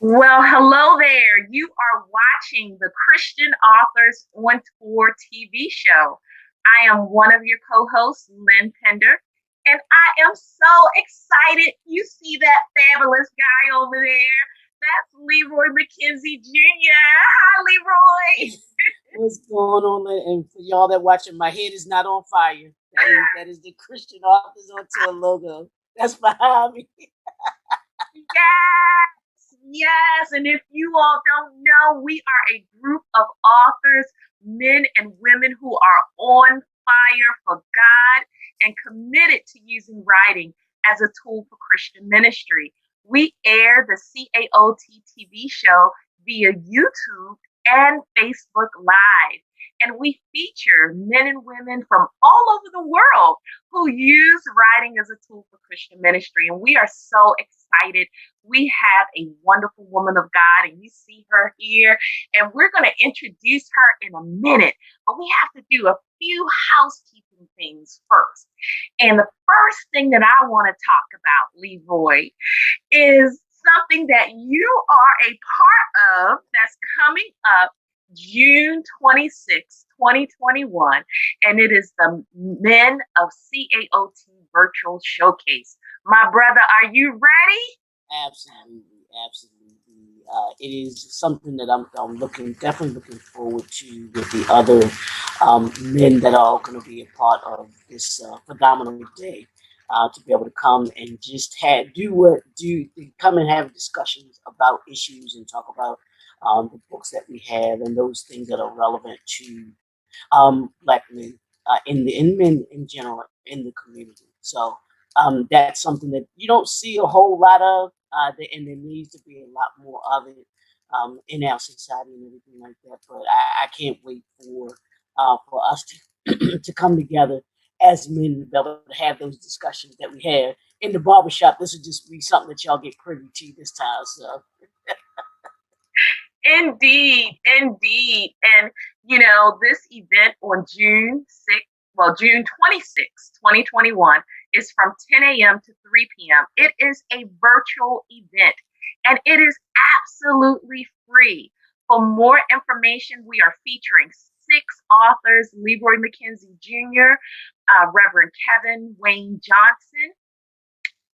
Well, hello there. You are watching the Christian Authors on Tour TV show. I am one of your co hosts, Lynn Pinder, and I am so excited. You see that fabulous guy over there? That's Leroy McKenzie Jr. Hi, Leroy. What's going on? And for y'all that watching, my head is not on fire. That is the Christian Authors on Tour logo. That's behind me. Yes, yes. And if you all don't know, we are a group of authors, men and women who are on fire for God and committed to using writing as a tool for Christian ministry. We air the CAOT TV show via YouTube and Facebook Live. And we feature men and women from all over the world who use writing as a tool for Christian ministry. And we are so excited. We have a wonderful woman of God, and you see her here. And we're going to introduce her in a minute. But we have to do a few housekeeping things first. And the first thing that I want to talk about, Leroy, is something that you are a part of that's coming up June 26, 2021, and it is the Men of CAOT Virtual Showcase. My brother, are you ready? Absolutely, absolutely. It is something that I'm definitely looking forward to with the other men that are going to be a part of this phenomenal day. To be able to come and just come and have discussions about issues and talk about the books that we have and those things that are relevant to Black men in men in general in the community. So that's something that you don't see a whole lot of, and there needs to be a lot more of it in our society and everything like that. But I can't wait for us to to come together as men to be able to have those discussions that we have in the barbershop. This would just be something that y'all get privy to this time. So Indeed, indeed. And, this event on June 26th, 2021, is from 10 a.m. to 3 p.m. It is a virtual event and it is absolutely free. For more information, we are featuring six authors: Leroy McKenzie Jr., Reverend Kevin Wayne Johnson,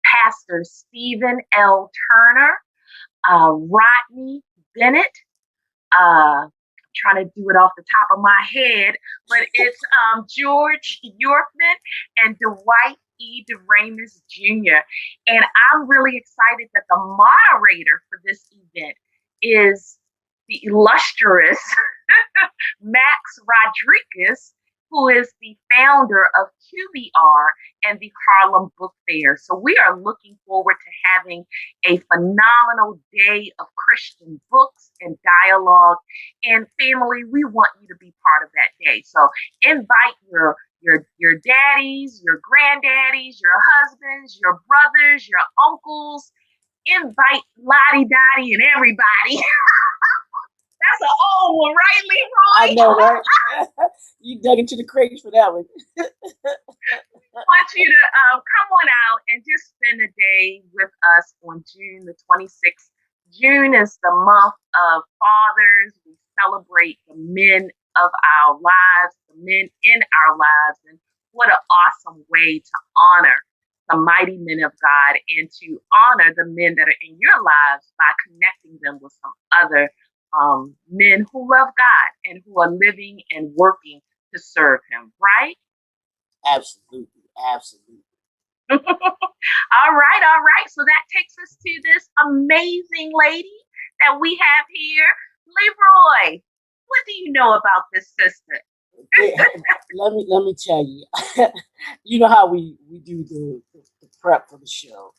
Pastor Stephen L. Turner, Rodney Bennett. I'm trying to do it off the top of my head, but it's George Yorkman and Dwight E. DeRamus Jr. And I'm really excited that the moderator for this event is the illustrious Max Rodriguez, who is the founder of QBR and the Harlem Book Fair. So we are looking forward to having a phenomenal day of Christian books and dialogue. And family, we want you to be part of that day. So invite your daddies, your granddaddies, your husbands, your brothers, your uncles. Invite Lottie Dottie and everybody. That's an old one, right, I Leroy? know, right? You dug into the crates for that one. Want you to come on out and just spend a day with us on June the 26th. June is the month of fathers. We celebrate the men of our lives, the men in our lives, and what an awesome way to honor the mighty men of God and to honor the men that are in your lives by connecting them with some other men who love God and who are living and working to serve Him, right? Absolutely, absolutely. All right, all right. So that takes us to this amazing lady that we have here. Leroy, what do you know about this sister? Let me tell you. You know how we do the prep for the show,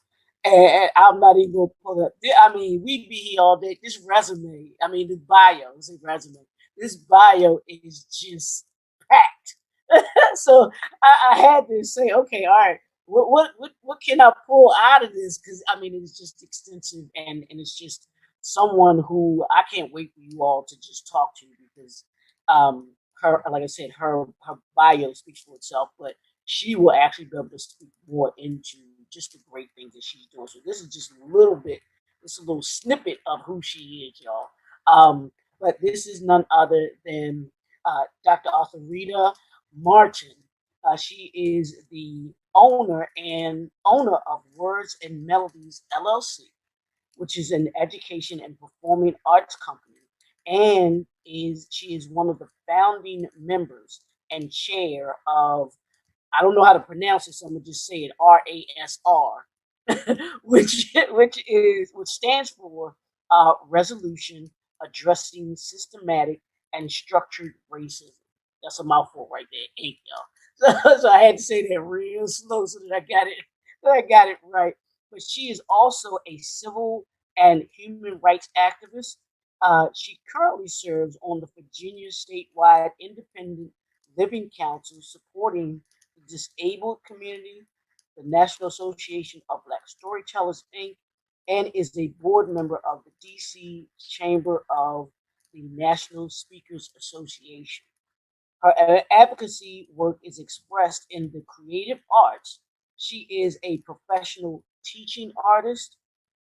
and I'm not even gonna pull up. I mean, we be here all day. This resume, I mean, this bio. Let's say resume. This bio is just packed. So I had to say, okay, all right. What can I pull out of this? Because I mean, it's just extensive, and it's just someone who I can't wait for you all to just talk to, because her, like I said, her bio speaks for itself, but she will actually be able to speak more into just the great things that she's doing. So this is just a little bit. It's a little snippet of who she is, y'all. But this is none other than Dr. Arthuretta Martin. She is the owner of Words and Melodies LLC, which is an education and performing arts company, and she is one of the founding members and chair of, I don't know how to pronounce it, so I'm gonna just say it, RASR, which stands for Resolution Addressing Systematic and Structured Racism. That's a mouthful right there, ain't y'all? So I had to say that real slow so that I got it right. But she is also a civil and human rights activist. She currently serves on the Virginia statewide Independent Living Council, supporting the disabled community, the National Association of Black Storytellers, Inc., and is a board member of the DC Chamber of the National Speakers Association. Her advocacy work is expressed in the creative arts. She is a professional teaching artist,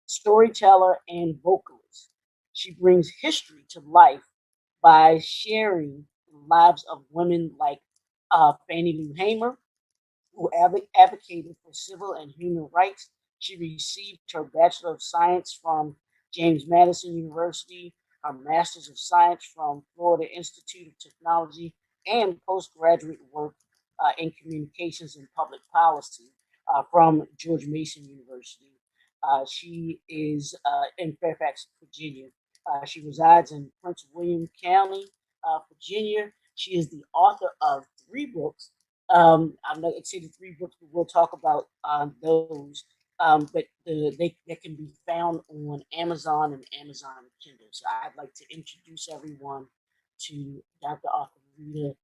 storyteller, and vocalist. She brings history to life by sharing the lives of women like Fannie Lou Hamer, who advocated for civil and human rights. She received her Bachelor of Science from James Madison University, her Master's of Science from Florida Institute of Technology, and postgraduate work in communications and public policy from George Mason University. She is in Fairfax, Virginia. She resides in Prince William County, Virginia. She is the author of 3 books. I'm not going to say the 3 books, but we'll talk about those. But they can be found on Amazon and Amazon Kindle. So I'd like to introduce everyone to Dr. Arthuretta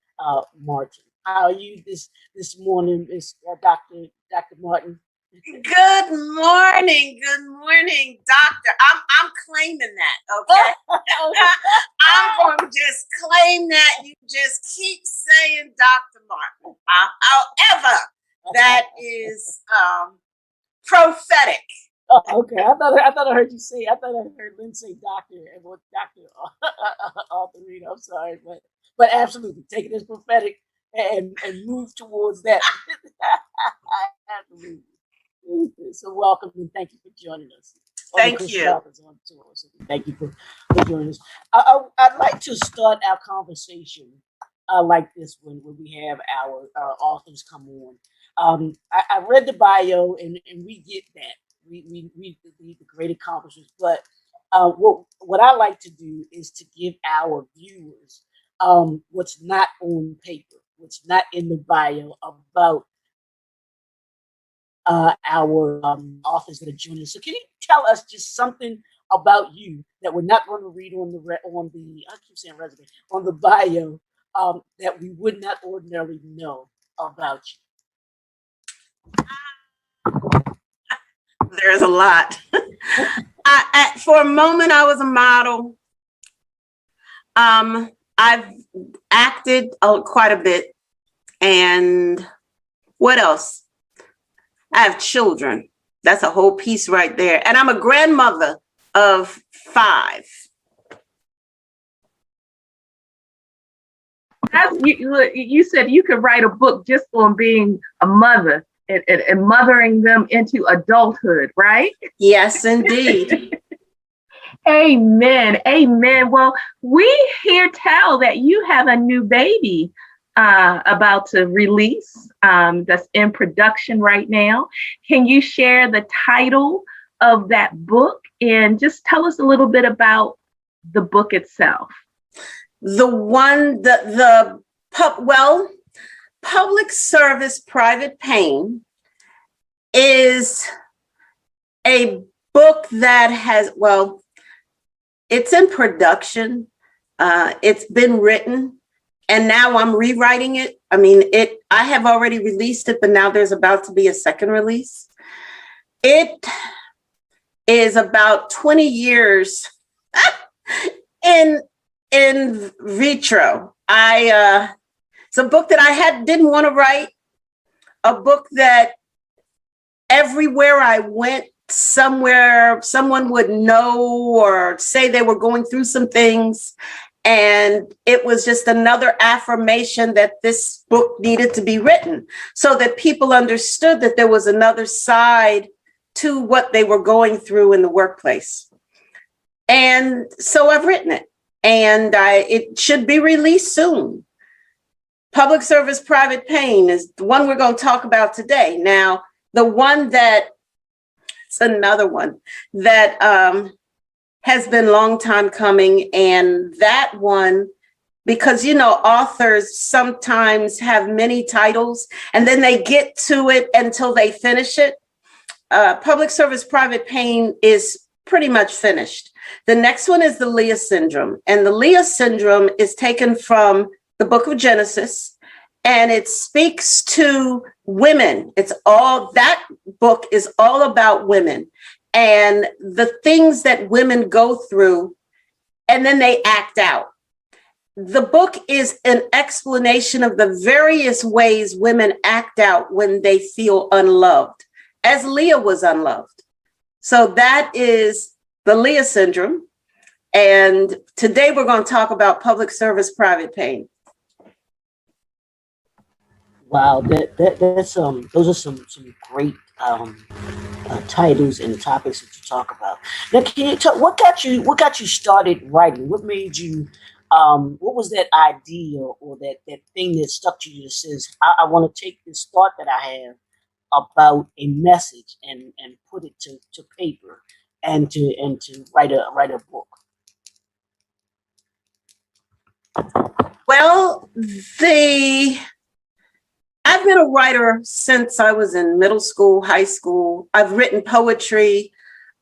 Martin. How are you this morning, Dr. Martin? Good morning, doctor. I'm claiming that, okay? I'm going to just claim that. You just keep saying Dr. Martin. However, that is prophetic. Oh, okay. I thought I heard you say. I thought I heard Lynn say doctor and what Dr. Arthuretta. I'm sorry, but absolutely take it as prophetic and move towards that. Absolutely. So welcome and thank you for joining us. Thank you. Thank you for joining us. I'd like to start our conversation like this when we have our authors come on. I read the bio and we get that. We the great accomplishments, but what I like to do is to give our viewers what's not on paper, what's not in the bio about our authors that are joining us. So can you tell us just something about you that we're not going to read on the I keep saying resume, on the bio that we would not ordinarily know about you? There's a lot. For a moment, I was a model. I've acted quite a bit. And what else? I have children. That's a whole piece right there. And I'm a grandmother of 5. You said you could write a book just on being a mother and mothering them into adulthood, right? Yes, indeed. Amen. Amen. Well, we hear tell that you have a new baby about to release that's in production right now. Can you share the title of that book and just tell us a little bit about the book itself? Public Service Private Pain is a book that it's in production. It's been written. And now I'm rewriting it. I mean, I have already released it, but now there's about to be a second release. It is about 20 years in vitro. It's a book that I didn't want to write, a book that everywhere I went, somewhere someone would know or say they were going through some things. And it was just another affirmation that this book needed to be written so that people understood that there was another side to what they were going through in the workplace. And so I've written it, and it should be released soon. Public Service Private Pain is the one we're going to talk about today. Now, the one that, it's another one that has been a long time coming. And that one, because, you know, authors sometimes have many titles and then they get to it until they finish it. Public Service Private Pain is pretty much finished. The next one is the Leah Syndrome. And the Leah Syndrome is taken from the book of Genesis, and it speaks to women. That book is all about women and the things that women go through, and then they act out. The book is an explanation of the various ways women act out when they feel unloved, as Leah was unloved. So that is the Leah Syndrome. And today we're going to talk about Public Service Private Pain. Wow, that's those are some great titles and topics that you talk about. Now, can you talk? What got you started writing? What made you? What was that idea or that thing that stuck to you that says, I want to take this thought that I have about a message and put it to paper and to write a book? Well, I've been a writer since I was in middle school, high school. I've written poetry.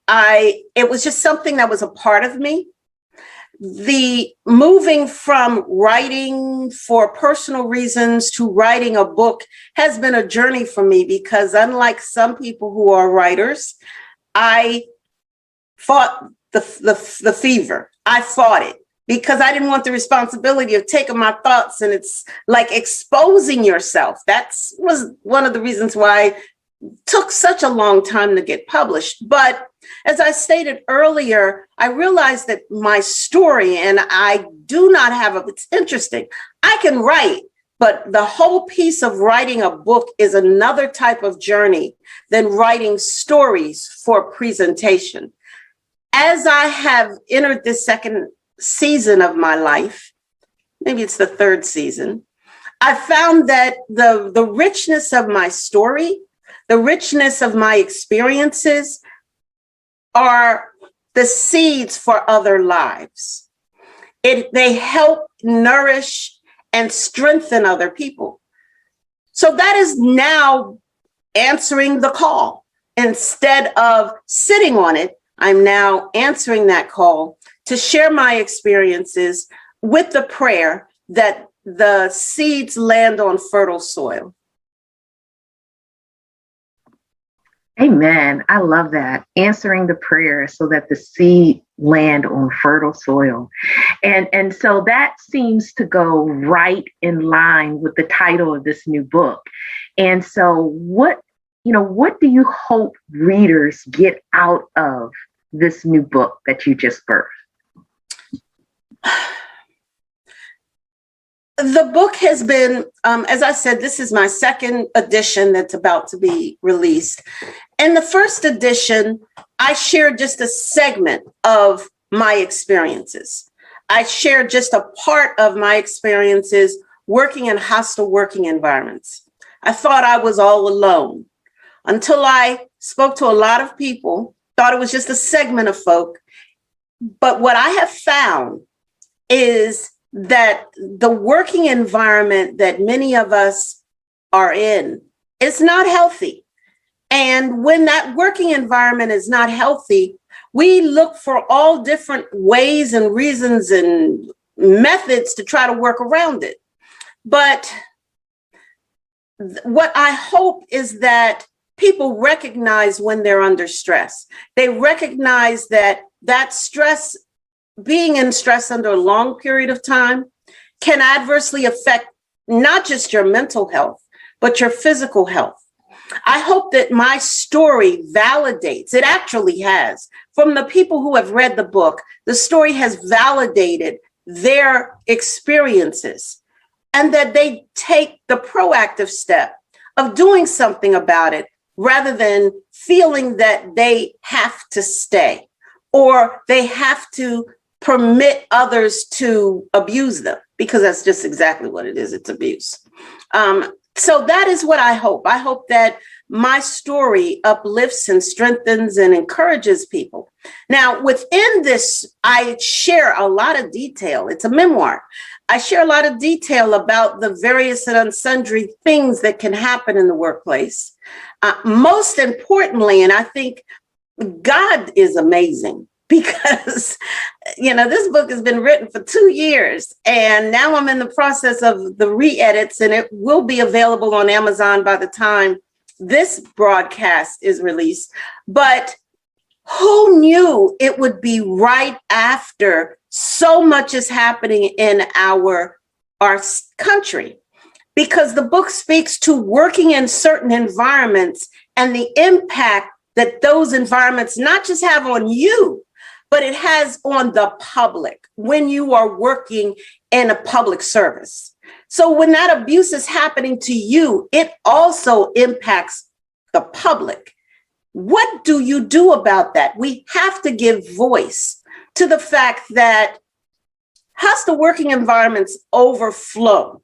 It was just something that was a part of me. The moving from writing for personal reasons to writing a book has been a journey for me, because unlike some people who are writers, I fought the fever. I fought it because I didn't want the responsibility of taking my thoughts, and it's like exposing yourself. That was one of the reasons why it took such a long time to get published. But as I stated earlier, I realized that my story, and I do not have it's interesting. I can write, but the whole piece of writing a book is another type of journey than writing stories for presentation. As I have entered this second season of my life, maybe it's the third season, I found that the richness of my story, the richness of my experiences are the seeds for other lives. They help nourish and strengthen other people. So that is now answering the call. Instead of sitting on it, I'm now answering that call to share my experiences with the prayer that the seeds land on fertile soil. Amen. I love that. Answering the prayer so that the seed land on fertile soil. And so that seems to go right in line with the title of this new book. And so what do you hope readers get out of this new book that you just birthed? The book has been, as I said, this is my second edition that's about to be released. In the first edition, I shared just a segment of my experiences. I shared just a part of my experiences working in hostile working environments. I thought I was all alone until I spoke to a lot of people, thought it was just a segment of folk. But what I have found is that the working environment that many of us are in is not healthy. And when that working environment is not healthy, we look for all different ways and reasons and methods to try to work around it. But what I hope is that people recognize when they're under stress. They recognize that stress, being in stress under a long period of time, can adversely affect not just your mental health, but your physical health. I hope that my story validates, it actually has, from the people who have read the book, the story has validated their experiences, and that they take the proactive step of doing something about it rather than feeling that they have to stay or they have to permit others to abuse them, because that's just exactly what it is. It's abuse. So that is what I hope. I hope that my story uplifts and strengthens and encourages people. Now, within this, I share a lot of detail. It's a memoir. I share a lot of detail about the various and sundry things that can happen in the workplace. Most importantly, and I think God is amazing, because, this book has been written for 2 years, and now I'm in the process of the re-edits, and it will be available on Amazon by the time this broadcast is released. But who knew it would be right after so much is happening in our country? Because the book speaks to working in certain environments and the impact that those environments not just have on you, but it has on the public when you are working in a public service. So when that abuse is happening to you, it also impacts the public. What do you do about that? We have to give voice to the fact that hostile working environments overflow.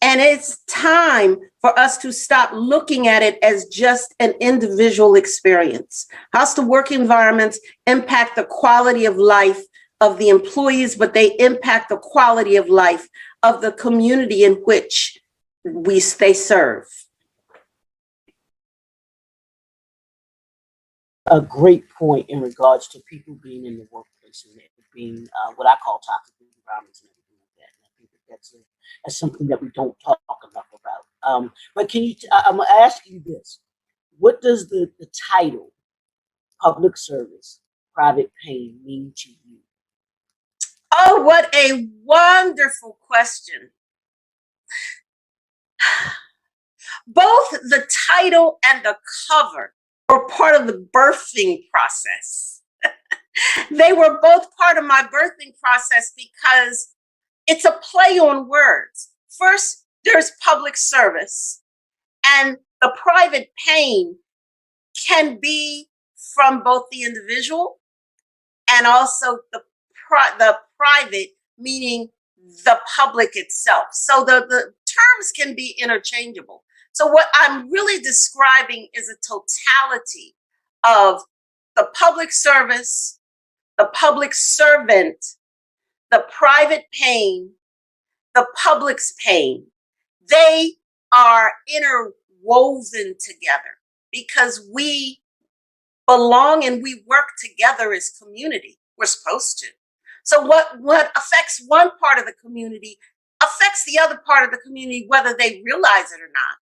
And it's time for us to stop looking at it as just an individual experience. Hostile work environments impact the quality of life of the employees, but they impact the quality of life of the community in which they serve. A great point in regards to people being in the workplace and being what I call toxic environments and everything like that. And I think that's something that we don't talk enough about. But can you? I'm gonna ask you this: what does the title "public service, private pain" mean to you? Oh, what a wonderful question! Both the title and the cover were part of the birthing process. They were both part of my birthing process because it's a play on words. First, there's public service, and the private pain can be from both the individual and also the private, meaning the public itself. So the terms can be interchangeable. So what I'm really describing is a totality of the public service, the public servant, the private pain, the public's pain. They are interwoven together because we belong and we work together as community. We're supposed to. So what affects one part of the community affects the other part of the community, whether they realize it or not.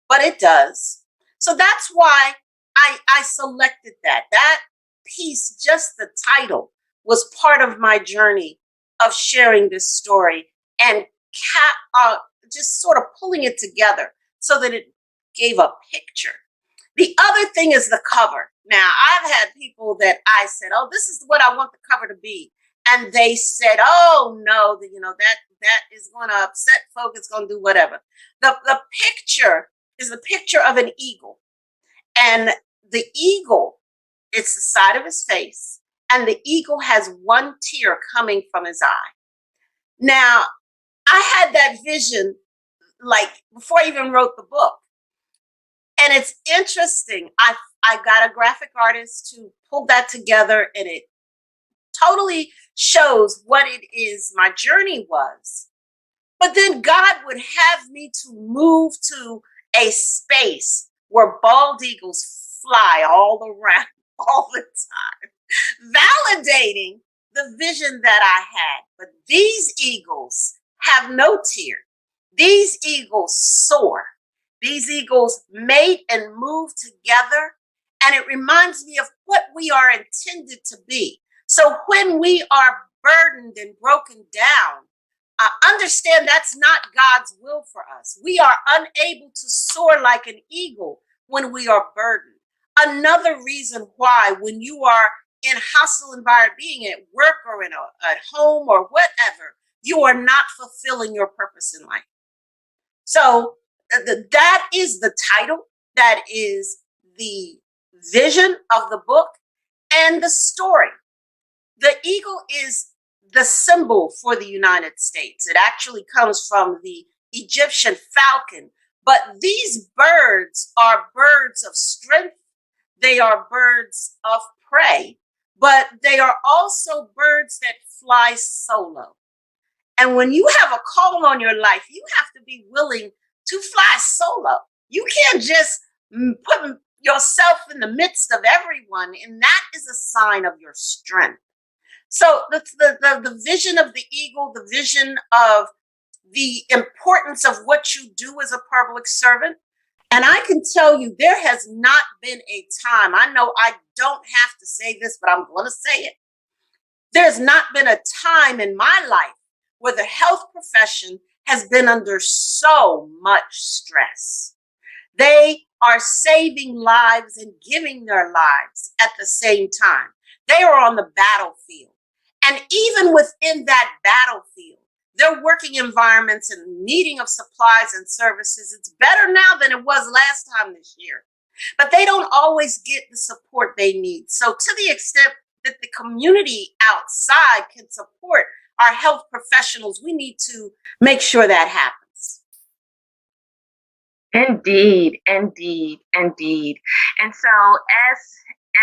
But it does. So that's why I selected that. That piece, just the title, was part of my journey of sharing this story and just sort of pulling it together so that it gave a picture. The other thing is the cover. Now, I've had people that I said, oh, this is what I want the cover to be. And they said, oh, no, that is going to upset folks. It's going to do whatever. The picture is the picture of an eagle. And the eagle, it's the side of his face. And the eagle has one tear coming from his eye. Now, I had that vision like before I even wrote the book. And it's interesting. I got a graphic artist to pull that together, and it totally shows what it is my journey was. But then God would have me to move to a space where bald eagles fly all around all the time, validating the vision that I had. But these eagles have no tear. These eagles soar. These eagles mate and move together. And it reminds me of what we are intended to be. So when we are burdened and broken down, understand that's not God's will for us. We are unable to soar like an eagle when we are burdened. Another reason why, when you are in hostile environment, being at work or at home or whatever, you are not fulfilling your purpose in life. So that is the title. That is the vision of the book and the story. The eagle is the symbol for the United States. It actually comes from the Egyptian falcon. But these birds are birds of strength. They are birds of prey, but they are also birds that fly solo. And when you have a call on your life, you have to be willing to fly solo. You can't just put yourself in the midst of everyone, and that is a sign of your strength. So the vision of the eagle, the vision of the importance of what you do as a public servant. And I can tell you, there has not been a time, I know I don't have to say this, but I'm going to say it. There's not been a time in my life where the health profession has been under so much stress. They are saving lives and giving their lives at the same time. They are on the battlefield. And even within that battlefield, their working environments and needing of supplies and services, it's better now than it was last time this year. But they don't always get the support they need. So to the extent that the community outside can support our health professionals, we need to make sure that happens. Indeed, indeed, indeed. And so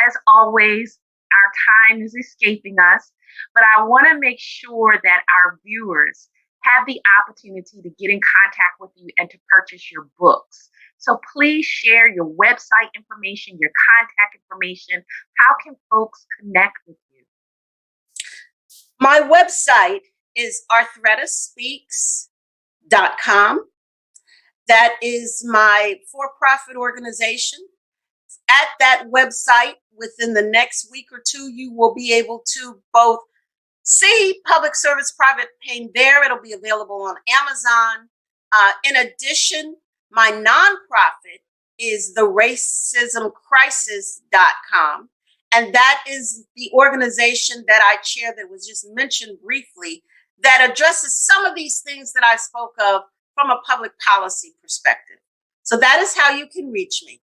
as always, our time is escaping us, but I want to make sure that our viewers have the opportunity to get in contact with you and to purchase your books. So please share your website information, your contact information. How can folks connect with you? My website is arthrettaspeaks.com. That is my for-profit organization. At that website, within the next week or two, you will be able to both see Public Service Private Pain there. It'll be available on Amazon. In addition, my nonprofit is the racismcrisis.com. And that is the organization that I chair that was just mentioned briefly that addresses some of these things that I spoke of from a public policy perspective. So that is how you can reach me.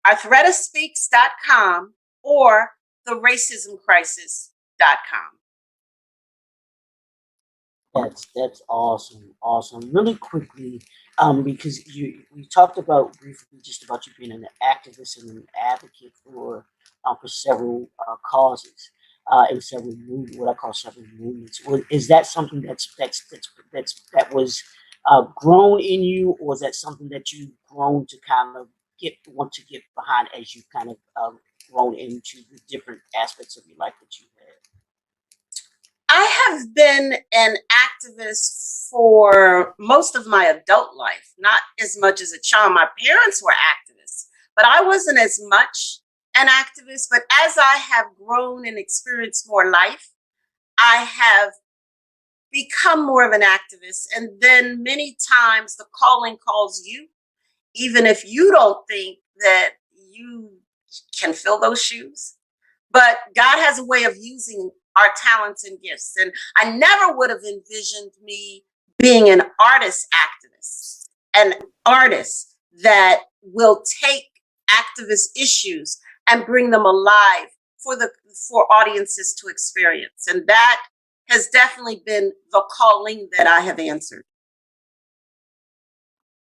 arthrettaspeaks.com or theracismcrisis.com. That's awesome. Really quickly, because we talked about briefly just about you being an activist and an advocate for several causes and several what I call several movements. Is that something that was grown in you, or is that something that you've grown to kind of want to get behind as you kind of grown into the different aspects of your life that you had? I have been an activist for most of my adult life, not as much as a child. My parents were activists, but I wasn't as much an activist. But as I have grown and experienced more life, I have become more of an activist. And then many times the calling calls you, even if you don't think that you can fill those shoes. But God has a way of using our talents and gifts. And I never would have envisioned me being an artist activist, an artist that will take activist issues and bring them alive for audiences to experience. And that has definitely been the calling that I have answered.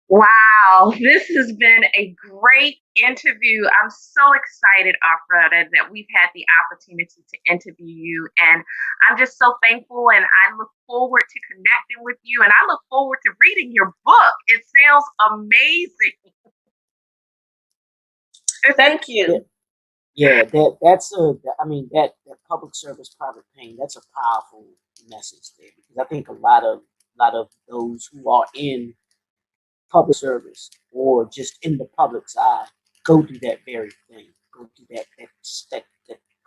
Wow, this has been a great interview. I'm so excited, Arthuretta, that we've had the opportunity to interview you. And I'm just so thankful, and I look forward to connecting with you. And I look forward to reading your book. It sounds amazing. Thank you. Yeah, that public service private pain, that's a powerful message there, because I think a lot of those who are in public service or just in the public's eye go through that very thing, go through that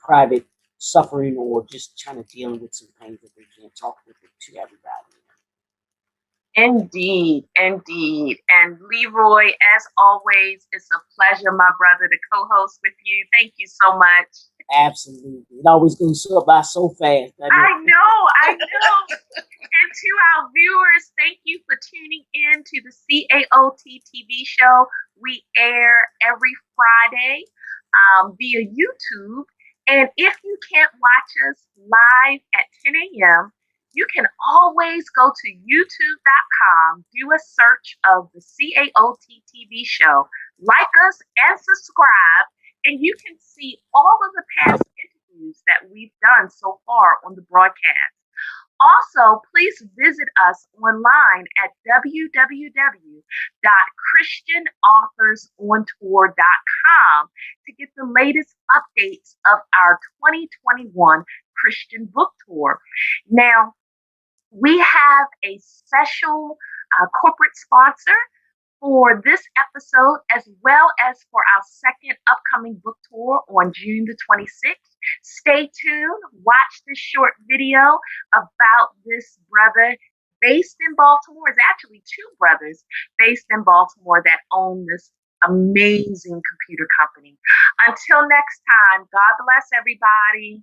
private suffering, or just trying to deal with some pain that they can't talk with it to everybody. Indeed, indeed. And Leroy, as always, it's a pleasure, my brother, to co-host with you. Thank you so much. Absolutely. It always goes by so fast. I know. And to our viewers, thank you for tuning in to the CAOT TV show. We air every Friday via YouTube. And if you can't watch us live at 10 a.m., you can always go to youtube.com, do a search of the CAOT TV show, like us and subscribe, and you can see all of the past interviews that we've done so far on the broadcast. Also, please visit us online at www.christianauthorsoontour.com to get the latest updates of our 2021 Christian Book Tour. Now, we have a special corporate sponsor for this episode, as well as for our second upcoming book tour on June the 26th. Stay tuned. Watch this short video about this brother based in Baltimore. It's actually two brothers based in Baltimore that own this amazing computer company. Until next time, God bless everybody.